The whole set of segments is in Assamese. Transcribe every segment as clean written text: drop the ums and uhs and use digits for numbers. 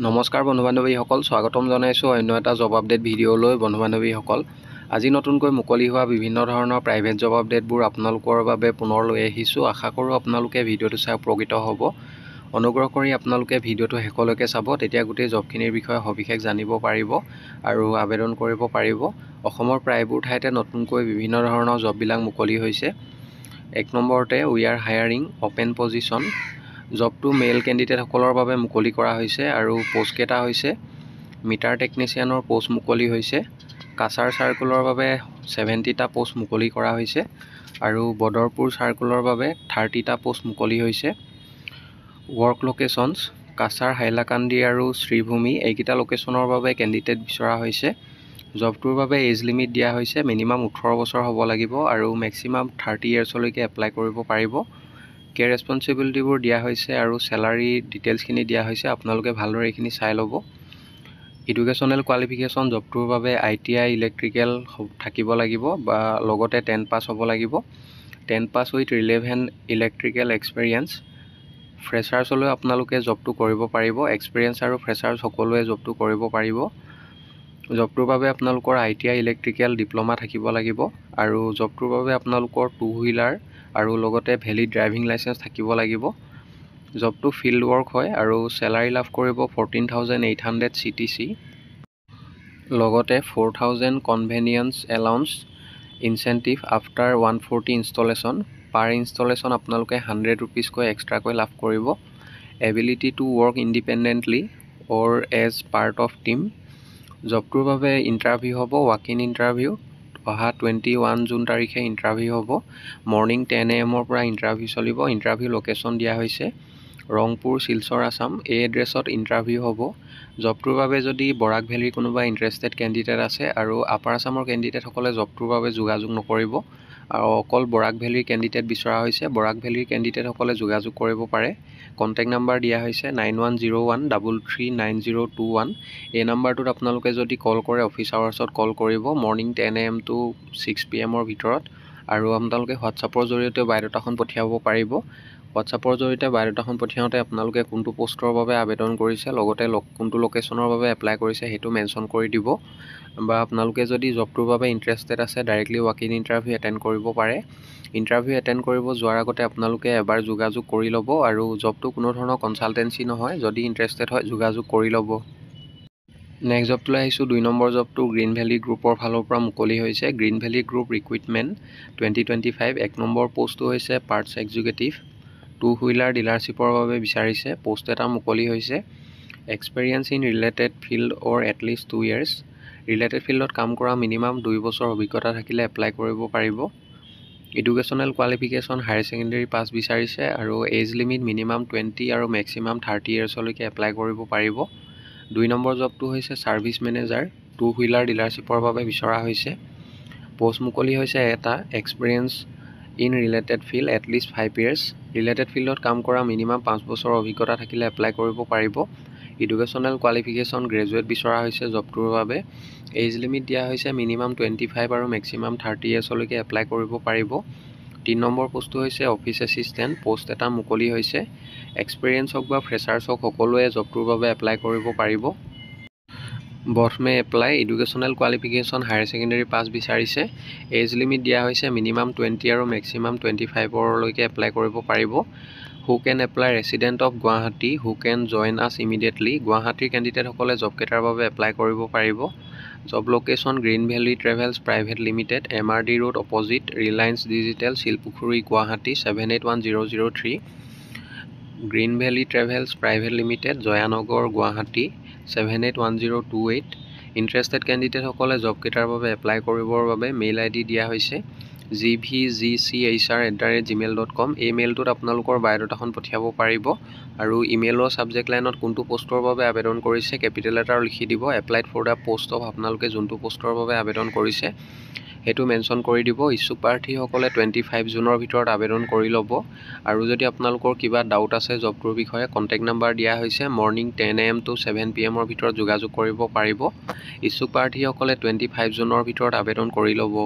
নমস্কাৰ বন্ধু বান্ধৱীসকল, স্বাগতম জনাইছোঁ অন্য এটা জব আপডেট ভিডিঅ'লৈ। বন্ধু বান্ধৱীসকল, আজি নতুনকৈ মুকলি হোৱা বিভিন্ন ধৰণৰ প্ৰাইভেট জব আপডেটবোৰ আপোনালোকৰ বাবে পুনৰ লৈ আহিছোঁ। আশা কৰোঁ আপোনালোকে ভিডিঅ'টো চাই উপকৃত হ'ব। অনুগ্ৰহ কৰি আপোনালোকে ভিডিঅ'টো শেষলৈকে চাব, তেতিয়া গোটেই জবখিনিৰ বিষয়ে সবিশেষ জানিব পাৰিব আৰু আবেদন কৰিব পাৰিব। অসমৰ প্ৰায়বোৰ ঠাইতে নতুনকৈ বিভিন্ন ধৰণৰ জববিলাক মুকলি হৈছে। 1 নম্বৰতে we are hiring open position. জবটো মেল কেণ্ডিডেটসকলৰ বাবে মুকলি কৰা হৈছে আৰু পোষ্টকেইটা হৈছে মিটাৰ টেকনিচিয়ানৰ পোষ্ট মুকলি হৈছে। কাছাৰ চাৰ্কুলৰ বাবে 70টা পোষ্ট মুকলি কৰা হৈছে আৰু বদৰপুৰ চাৰ্কুলৰ বাবে 30টা পোষ্ট মুকলি হৈছে। ৱৰ্ক লোকেশ্যনছ কাছাৰ, হাইলাকান্দি আৰু শ্ৰীভূমি এইকেইটা লোকেশ্যনৰ বাবে কেণ্ডিডেট বিচৰা হৈছে। জবটোৰ বাবে এজ লিমিট দিয়া হৈছে, মিনিমাম 18 বছৰ হ'ব লাগিব আৰু মেক্সিমাম 30 ইয়াৰ্ছলৈকে এপ্লাই কৰিব পাৰিব। কেয়াৰ ৰেছপনচিবিলিটিবোৰ দিয়া হৈছে আৰু চেলাৰী ডিটেইলছখিনি দিয়া হৈছে। আপোনালোকে ভালদৰে এইখিনি চাই ল'ব। এডুকেশ্যনেল কোৱালিফিকেশ্যন জবটোৰ বাবে ITI ইলেক্ট্ৰিকেল থাকিব লাগিব বা লগতে 10 পাছ হ'ব লাগিব। 10 পাছ উইথ ৰিলেভেণ্ট ইলেক্ট্ৰিকেল এক্সপেৰিয়েঞ্চ। ফ্ৰেছাৰ্ছলৈ আপোনালোকে জবটো কৰিব পাৰিব। এক্সপেৰিয়েঞ্চ আৰু ফ্ৰেছাৰ্ছ সকলোৱে জবটো কৰিব পাৰিব। জবটোৰ বাবে আপোনালোকৰ ITI ইলেক্ট্ৰিকেল ডিপ্ল'মা থাকিব লাগিব আৰু জবটোৰ বাবে আপোনালোকৰ 2 হুইলাৰ আৰু লগতে ভেলিড ড্ৰাইভিং লাইচেঞ্চ থাকিব লাগিব। জবটো ফিল্ড ৱৰ্ক হয় আৰু চেলাৰী লাভ কৰিব 14,800 CTC, লগতে 4,000 convenience allowance incentive after 140 installation. Per installation আপোনালোকে 100 ৰুপিজকৈ এক্সট্ৰাকৈ লাভ কৰিব। Ability to work independently or as part of team. জবটোৰ বাবে ইণ্টাৰভিউ হ'ব, ৱাক ইন ইণ্টাৰভিউ। অহা 21 জুন তাৰিখে ইণ্টাৰভিউ হ'ব। মৰ্ণিং 10 AM পৰা ইণ্টাৰভিউ চলিব। ইণ্টাৰভিউ লোকেশ্যন দিয়া হৈছে ৰংপুৰ, শিলচৰ, আছাম। এই এড্ৰেছত ইণ্টাৰভিউ হ'ব। জবটোৰ বাবে যদি বৰাক ভেলীৰ কোনোবা ইণ্টাৰেষ্টেড কেণ্ডিডেট আছে আৰু আপাৰ আছামৰ কেণ্ডিডেটসকলে জবটোৰ বাবে যোগাযোগ নকৰিব আৰু অকল বৰাক ভেলীৰ কেণ্ডিডেট বিচৰা হৈছে। বৰাক ভেলীৰ কেণ্ডিডেটসকলে যোগাযোগ কৰিব পাৰে। কণ্টেক্ট নাম্বাৰ দিয়া হৈছে 9101339021। এই নাম্বাৰটোত আপোনালোকে যদি কল কৰে অফিচ আৱাৰ্ছত কল কৰিব, মৰ্ণিং 10 AM to 6 PM ভিতৰত। আৰু আপোনালোকে হোৱাটছআপৰ জৰিয়তে বায়'ডাটাখন পঠিয়াব পাৰিব। হোৱাটছআপৰ জৰিয়তে বায়'ডাটাখন পঠিয়াওঁতে আপোনালোকে কোনটো পোষ্টৰ বাবে আবেদন কৰিছে, লগতে কোনটো লোকেশ্যনৰ বাবে এপ্লাই কৰিছে সেইটো মেনশ্যন কৰি দিব। বা আপোনালোকে যদি জবটোৰ বাবে ইণ্টাৰেষ্টেড আছে directly walk in interview attend কৰিব পাৰে। ইণ্টাৰভিউ এটেণ্ড কৰিব যোৱাৰ আগতে আপোনালোকে এবাৰ যোগাযোগ কৰি ল'ব আৰু জবটো কোনো ধৰণৰ কনচালটেঞ্চি নহয়। যদি ইণ্টাৰেষ্টেড হয় যোগাযোগ কৰি ল'ব। নেক্সট জবটোলৈ আহিছোঁ। 2 নম্বৰ জবটো গ্ৰীণ ভেলী গ্ৰুপৰ ফালৰ পৰা মুকলি হৈছে। Green valley group recruitment 2025। 1 number পোষ্টটো হৈছে পাৰ্টছ এক্সিকিউটিভ। 2 হুইলাৰ ডিলাৰশ্বিপৰ বাবে বিচাৰিছে। পোষ্ট এটা মুকলি হৈছে। Experience in related field or at least 2 years। Related ফিল্ডত কাম কৰা মিনিমাম 2 বছৰ অভিজ্ঞতা থাকিলে এপ্লাই কৰিব পাৰিব। Educational qualification higher secondary pass বিচাৰিছে আৰু এজ লিমিট মিনিমাম 20 আৰু মেক্সিমাম 30 ইয়াৰ্ছলৈকে এপ্লাই কৰিব পাৰিব। 2 নম্বৰ জবটো হৈছে ছাৰ্ভিচ মেনেজাৰ। 2 হুইলাৰ ডিলাৰশ্বিপৰ বাবে বিচৰা হৈছে। পোষ্ট মুকলি হৈছে এটা। Experience in related field at least 5 years। Related ফিল্ডত কাম কৰা মিনিমাম 5 বছৰৰ অভিজ্ঞতা থাকিলে এপ্লাই কৰিব পাৰিব। এডুকেশ্যনেল কোৱালিফিকেশ্যন গ্ৰেজুৱেট বিচৰা হৈছে জবটোৰ বাবে। এজ লিমিট দিয়া হৈছে মিনিমাম 25 আৰু মেক্সিমাম 30 ইয়াৰ্ছলৈকে এপ্লাই কৰিব পাৰিব। 3 নম্বৰ পোষ্টটো হৈছে অফিচ এছিষ্টেণ্ট। পোষ্ট এটা মুকলি হৈছে। এক্সপেৰিয়েঞ্চ হওক বা ফ্ৰেছাৰ্ছ হওক সকলোৱে জবটোৰ বাবে এপ্লাই কৰিব পাৰিব। Both may apply. Educational qualification higher secondary pass বিচাৰিছে। এজ লিমিট দিয়া হৈছে মিনিমাম 20 আৰু মেক্সিমাম 25লৈকে এপ্লাই কৰিব পাৰিব। Who can apply resident of Guwahati who can join us immediately. গুৱাহাটীৰ কেণ্ডিডেটসকলে জবকেইটাৰ বাবে এপ্লাই কৰিব পাৰিব। Job location Green Valley Travels Private Limited, MRD road opposite Reliance Digital, Silpukhuri, Guwahati 781003। Green Valley Travels Private Limited, Jayanagar, Guwahati 781028। Interested কেণ্ডিডেটসকলে জবকেইটাৰ বাবে এপ্লাই কৰিবৰ বাবে মেইল ID দিয়া হৈছে gvgchr@gmail.com। এই মেইলটোত আপোনালোকৰ বায়'ডাটাখন পঠিয়াব পাৰিব আৰু ইমেইলৰ ছাবজেক্ট লাইনত কোনটো পোষ্টৰ বাবে আবেদন কৰিছে কেপিটেল লেটাৰ লিখি দিব। Applied for the post of আপোনালোকে যোনটো পোষ্টৰ বাবে আবেদন কৰিছে সেইটো মেনশ্যন কৰি দিব। ইচ্ছুক প্ৰাৰ্থীসকলে 25 জুনৰ ভিতৰত আবেদন কৰি ল'ব। আৰু যদি আপোনালোকৰ কিবা ডাউট আছে জবটোৰ বিষয়ে, কণ্টেক্ট নাম্বাৰ দিয়া হৈছে। মৰ্ণিং 10 AM to 7 PM ভিতৰত যোগাযোগ কৰিব পাৰিব। ইচ্ছুক প্ৰাৰ্থীসকলে 25 জুনৰ ভিতৰত আবেদন কৰি ল'ব।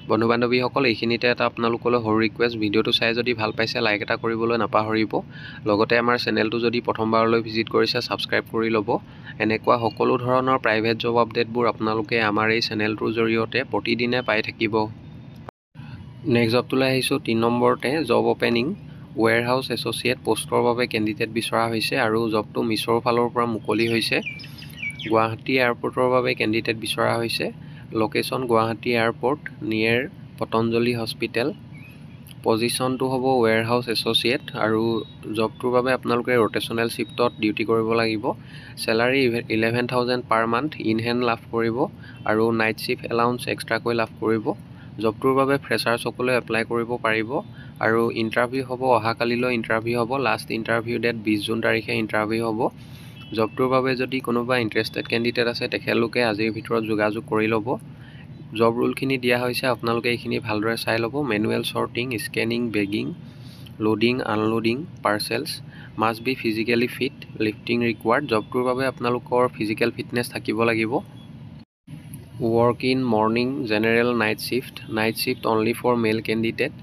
বন্ধু বান্ধৱীসকল, এইখিনিতে এটা আপোনালোকলৈ সৰু ৰিকুৱেষ্ট, ভিডিঅ'টো চাই যদি ভাল পাইছে লাইক এটা কৰিবলৈ নাপাহৰিব। লগতে আমাৰ চেনেলটো যদি প্ৰথমবাৰলৈ ভিজিট কৰিছে ছাবস্ক্ৰাইব কৰি ল'ব। এনেকুৱা সকলো ধৰণৰ প্ৰাইভেট জব আপডেটবোৰ আপোনালোকে আমাৰ এই চেনেলটোৰ জৰিয়তে প্ৰতিদিনে পাই থাকিব। নেক্সট জবটোলৈ আহিছোঁ। 3 নম্বৰতে জব অপেনিং ৱেৰহাউচ এছ'চিয়েট পোষ্টৰ বাবে কেণ্ডিডেট বিচৰা হৈছে আৰু জবটো মিছ'ৰ ফালৰ পৰা মুকলি হৈছে। গুৱাহাটী এয়াৰপৰ্টৰ বাবে কেণ্ডিডেট বিচৰা হৈছে। Location Guwahati airport near Patanjali hospital. পজিশ্যনটো হ'ব ৱেৰহাউচ এছ'চিয়েট আৰু জবটোৰ বাবে আপোনালোকে ৰ'টেশ্যনেল শ্বিফ্টত ডিউটি কৰিব লাগিব। Salary 11,000 per month in hand লাভ কৰিব আৰু নাইট শ্বিফ্ট এলাউন্স এক্সট্ৰাকৈ লাভ কৰিব। জবটোৰ বাবে ফ্ৰেছাৰসকলে এপ্লাই কৰিব পাৰিব আৰু ইণ্টাৰভিউ হ'ব অহাকালিলৈ ইণ্টাৰভিউ হ'ব। লাষ্ট ইণ্টাৰভিউ ডেট 20 জুন তাৰিখে ইণ্টাৰভিউ হ'ব। জবটোৰ বাবে যদি কোনোবা ইণ্টাৰেষ্টেড কেণ্ডিডেট আছে তেখেতলোকে আজিৰ ভিতৰত যোগাযোগ কৰি ল'ব। জব ৰুলখিনি দিয়া হৈছে, আপোনালোকে এইখিনি ভালদৰে চাই ল'ব। Manual sorting, scanning, bagging, loading, unloading parcels, must be physically fit, lifting required. জবটোৰ বাবে আপোনালোকৰ ফিজিকেল ফিটনেছ থাকিব লাগিব। Work in morning general night shift only for male candidate.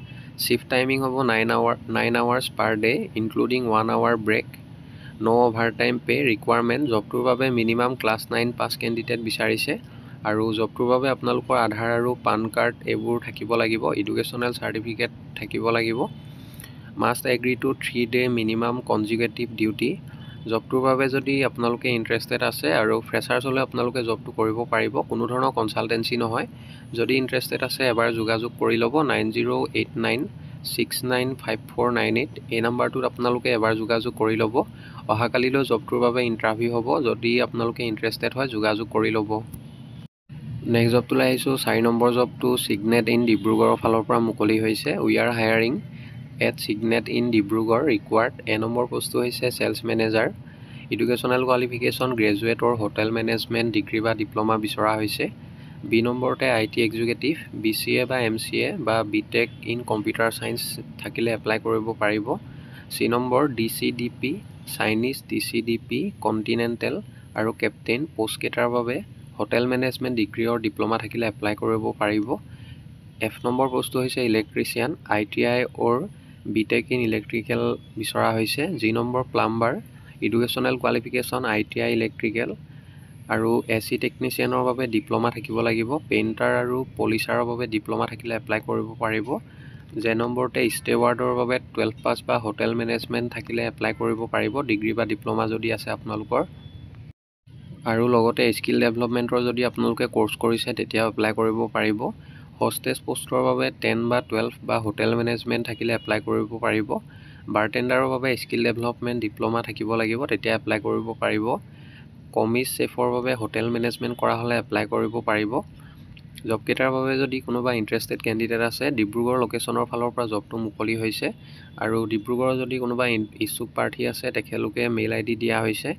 Shift timing হ'ব 9 hours per day including 1 hour break. No' overtime pay' requirement. জবটোৰ বাবে মিনিমাম ক্লাছ 9 পাছ কেণ্ডিডেট বিচাৰিছে আৰু জবটোৰ বাবে আপোনালোকৰ আধাৰ আৰু পান কাৰ্ড এইবোৰ থাকিব লাগিব। এডুকেশ্যনেল চাৰ্টিফিকেট থাকিব লাগিব। Must agree to 3 day minimum consecutive duty. জবটোৰ বাবে যদি আপোনালোকে ইণ্টাৰেষ্টেড আছে আৰু ফ্ৰেছাৰ্ছ হ'লে আপোনালোকে জবটো কৰিব পাৰিব, কোনো ধৰণৰ কনচালটেঞ্চি নহয়। যদি ইণ্টাৰেষ্টেড আছে এবাৰ যোগাযোগ কৰি ল'ব। 9089695498 এই নাম্বাৰটোত আপোনালোকে এবাৰ যোগাযোগ কৰি ল'ব। অহাকালিলৈ জবটোৰ বাবে ইণ্টাৰভিউ হ'ব। যদি আপোনালোকে ইণ্টাৰেষ্টেড হয় যোগাযোগ কৰি ল'ব। নেক্সট জবটোলৈ আহিছোঁ। 4 নম্বৰ জবটো চিগনেট ইন ডিব্ৰুগড়ৰ ফালৰ পৰা মুকলি হৈছে। We are hiring at Cygnett in Dibrugarh required. A number পষ্টটো হৈছে sales manager. Educational qualification graduate or hotel management degree বা ডিপ্ল'মা বিচৰা হৈছে। বি নম্বৰতে IT এক্সিকিউটিভ, BCA বা MCA বা BTech ইন কম্পিউটাৰ ছায়েন্স থাকিলে এপ্লাই কৰিব পাৰিব। C number DCDP Chinese, DCDP continental আৰু কেপ্টেইন পোষ্টকেইটাৰ বাবে hotel management degree or diploma থাকিলে এপ্লাই কৰিব পাৰিব। এফ নম্বৰ পষ্টটো হৈছে electrician, ITI or BTech in electrical বিচৰা হৈছে। G number plumber, educational qualification ITI electrical আৰু AC টেকনিচিয়ানৰ বাবে ডিপ্ল'মা থাকিব লাগিব। পেইণ্টাৰ আৰু পলিচাৰৰ বাবে ডিপ্ল'মা থাকিলে এপ্লাই কৰিব পাৰিব। জে নম্বৰতে ষ্টেৱাৰ্ডৰ বাবে 12 পাছ বা হোটেল মেনেজমেণ্ট থাকিলে এপ্লাই কৰিব পাৰিব, ডিগ্ৰী বা ডিপ্ল'মা যদি আছে আপোনালোকৰ। আৰু লগতে স্কিল ডেভেলপমেণ্টৰ যদি আপোনালোকে কোৰ্চ কৰিছে তেতিয়াও এপ্লাই কৰিব পাৰিব। হোষ্টেছ পষ্টৰ বাবে 10 বা 12 বা হোটেল মেনেজমেণ্ট থাকিলে এপ্লাই কৰিব পাৰিব। বাৰটেণ্ডাৰৰ বাবে স্কিল ডেভেলপমেণ্ট ডিপ্ল'মা থাকিব লাগিব, তেতিয়া এপ্লাই কৰিব পাৰিব। কমিজ চেফৰ বাবে হোটেল মেনেজমেণ্ট কৰা হ'লে এপ্লাই কৰিব পাৰিব। জবকেইটাৰ বাবে যদি কোনোবা ইণ্টাৰেষ্টেড কেণ্ডিডেট আছে, ডিব্ৰুগড় লোকেশ্যনৰ ফালৰ পৰা জবটো মুকলি হৈছে আৰু ডিব্ৰুগড়ৰ যদি কোনোবা ইচ্ছুক প্ৰাৰ্থী আছে তেখেতলোকে মেইল ID দিয়া হৈছে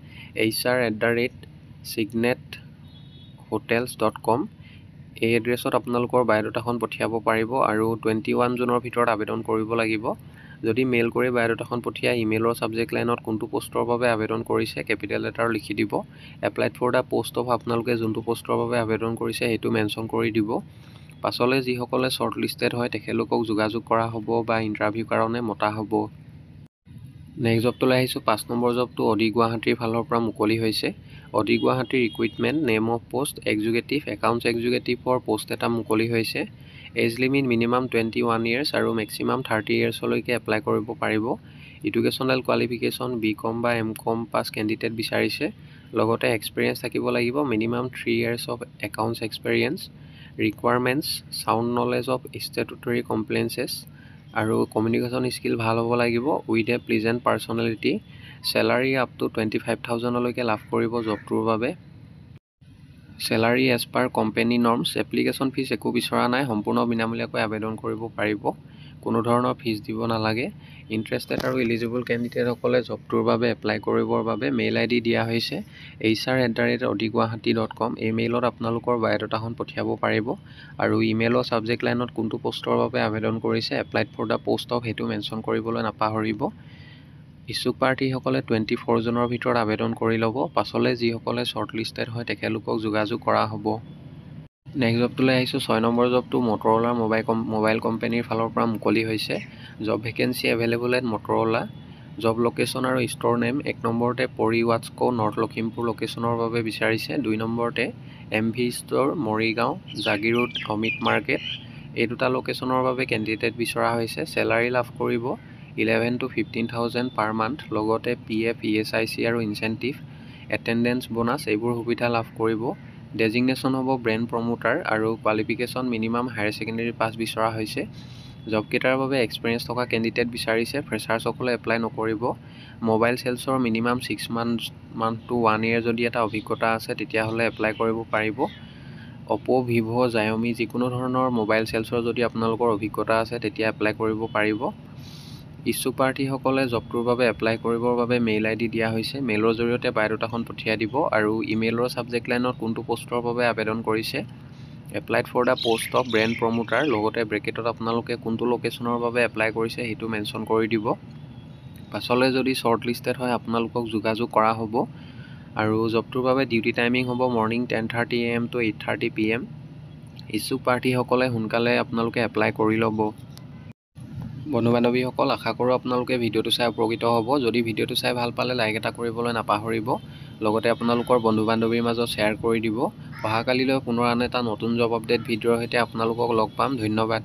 hr@signet-hotels.com। এই এড্ৰেছত আপোনালোকৰ বায়'ডাটাখন পঠিয়াব পাৰিব আৰু 21 জুনৰ ভিতৰত আবেদন কৰিব লাগিব। যদি মেইল কৰি বায়'ডাটাখন পঠিয়াই ইমেইলৰ ছাবজেক্ট লাইনত কোনটো পষ্টৰ বাবে আবেদন কৰিছে কেপিটেল লেটাৰ লিখি দিব। Applied for the post of আপোনালোকে যোনটো পষ্টৰ বাবে আবেদন কৰিছে সেইটো মেনশ্যন কৰি দিব। পাছলৈ যিসকলে শ্বৰ্ট লিষ্টেড হয় তেখেতলোকক যোগাযোগ কৰা হ'ব বা ইণ্টাৰভিউ কাৰণে মতা হ'ব। নেক্সট জবটোলৈ আহিছোঁ। 5 নম্বৰ জবটো অডি গুৱাহাটীৰ ফালৰ পৰা মুকলি হৈছে। অডি গুৱাহাটীৰ recruitment name of post executive accounts এক্সিকিউটিভৰ পোষ্ট এটা মুকলি হৈছে। এজ লিমিট মিনিমাম 21 years আৰু মেক্সিমাম 30 yearsলৈকে এপ্লাই কৰিব পাৰিব। এডুকেশ্যনেল কোৱালিফিকেশ্যন BCom বা MCom পাছ কেণ্ডিডেট বিচাৰিছে। লগতে এক্সপিৰিয়েঞ্চ থাকিব লাগিব, minimum 3 years of accounts experience. Requirements sound knowledge of statutory compliances আৰু কমিউনিকেশ্যন স্কিল ভাল হ'ব লাগিব with a pleasant personality. Salary up to 25,000লৈকে লাভ কৰিব জবটোৰ বাবে। Salary as per company norms. Application fees একো বিচৰা নাই, সম্পূৰ্ণ বিনামূলীয়াকৈ আবেদন কৰিব পাৰিব, কোনো ধৰণৰ ফিজ দিব নালাগে। ইণ্টাৰেষ্টেড আৰু এলিজিবল কেণ্ডিডেটসকলে জবটোৰ বাবে এপ্লাই কৰিবৰ বাবে মেইল ID দিয়া হৈছে hr@odiguwahati.com। এই মেইলত আপোনালোকৰ বায়'ডাটাখন পঠিয়াব পাৰিব আৰু ইমেইলৰ ছাবজেক্ট লাইনত কোনটো পষ্টৰ বাবে আবেদন কৰিছে applied for the post of সেইটো মেনশ্যন কৰিবলৈ নাপাহৰিব। ইচ্ছুক প্ৰাৰ্থীসকলে 24 জুনৰ ভিতৰত আবেদন কৰি ল'ব। পাছলৈ যিসকলে শ্বৰ্ট লিষ্টেড হয় তেখেতলোকক যোগাযোগ কৰা হ'ব। নেক্সট জবটোলৈ আহিছোঁ। 6 নম্বৰ জবটো মটৰলাৰ মোবাইল কোম্পানীৰ ফালৰ পৰা মুকলি হৈছে। Job vacancy available at Motorola. Job location আৰু ষ্ট'ৰ নেম 1 নম্বৰতে পৰি ৱাটস্কো নৰ্থ লখিমপুৰ লোকেশ্যনৰ বাবে বিচাৰিছে। 2 নম্বৰতে MV store Morigaon Jagiroad Amit market. এই দুটা লোকেশ্যনৰ বাবে কেণ্ডিডেট বিচৰা হৈছে। চেলাৰী লাভ কৰিব 11 to 15,000 পাৰ মান্থ। লগতে PF ESIC আৰু ইনচেণ্টিভ এটেণ্ডেঞ্চ বোনাছ এইবোৰ সুবিধা লাভ কৰিব। ডেজিগনেশ্যন হ'ব ব্ৰেণ্ড প্ৰমোটাৰ আৰু qualification minimum higher secondary pass বিচৰা হৈছে। জবকেইটাৰ বাবে এক্সপিৰিয়েঞ্চ থকা কেণ্ডিডেট বিচাৰিছে। ফ্ৰেছাৰ্ছসকলে এপ্লাই নকৰিব। মোবাইল চেলছৰ মিনিমাম 6 মান্থ to 1 year যদি এটা অভিজ্ঞতা আছে তেতিয়াহ'লে এপ্লাই কৰিব পাৰিব। অপো, ভিভো, জায়মি যিকোনো ধৰণৰ মোবাইল চেলছৰ যদি আপোনালোকৰ অভিজ্ঞতা আছে তেতিয়া এপ্লাই কৰিব পাৰিব। ইচ্ছুক প্ৰাৰ্থীসকলে জবটোৰ বাবে এপ্লাই কৰিবৰ বাবে মেইল ID দিয়া হৈছে। মেইলৰ জৰিয়তে বায়'ডাটাখন পঠিয়াই দিব আৰু ইমেইলৰ ছাবজেক্ট লাইনত কোনটো পষ্টৰ বাবে আবেদন কৰিছে, applied for the post of brand promoter, লগতে ব্ৰেকেটত আপোনালোকে কোনটো লোকেশ্যনৰ বাবে এপ্লাই কৰিছে সেইটো মেনশ্যন কৰি দিব। পাছলৈ যদি শ্বৰ্ট লিষ্টেড হয় আপোনালোকক যোগাযোগ কৰা হ'ব। আৰু জবটোৰ বাবে ডিউটি টাইমিং হ'ব মৰ্ণিং 10:30 AM to 8:30 PM। ইচ্ছুক প্ৰাৰ্থীসকলে সোনকালে আপোনালোকে এপ্লাই কৰি ল'ব। বন্ধু বান্ধৱীসকল, আশা কৰোঁ আপোনালোকে ভিডিঅ'টো চাই উপকৃত হ'ব। যদি ভিডিঅ'টো চাই ভাল পালে লাইক এটা কৰিবলৈ নাপাহৰিব। লগতে আপোনালোকৰ বন্ধু বান্ধৱীৰ মাজত শ্বেয়াৰ কৰি দিব। অহাকালিলৈ পুনৰ আন এটা নতুন জব আপডেট ভিডিঅ'ৰ সৈতে আপোনালোকক লগ পাম। ধন্যবাদ।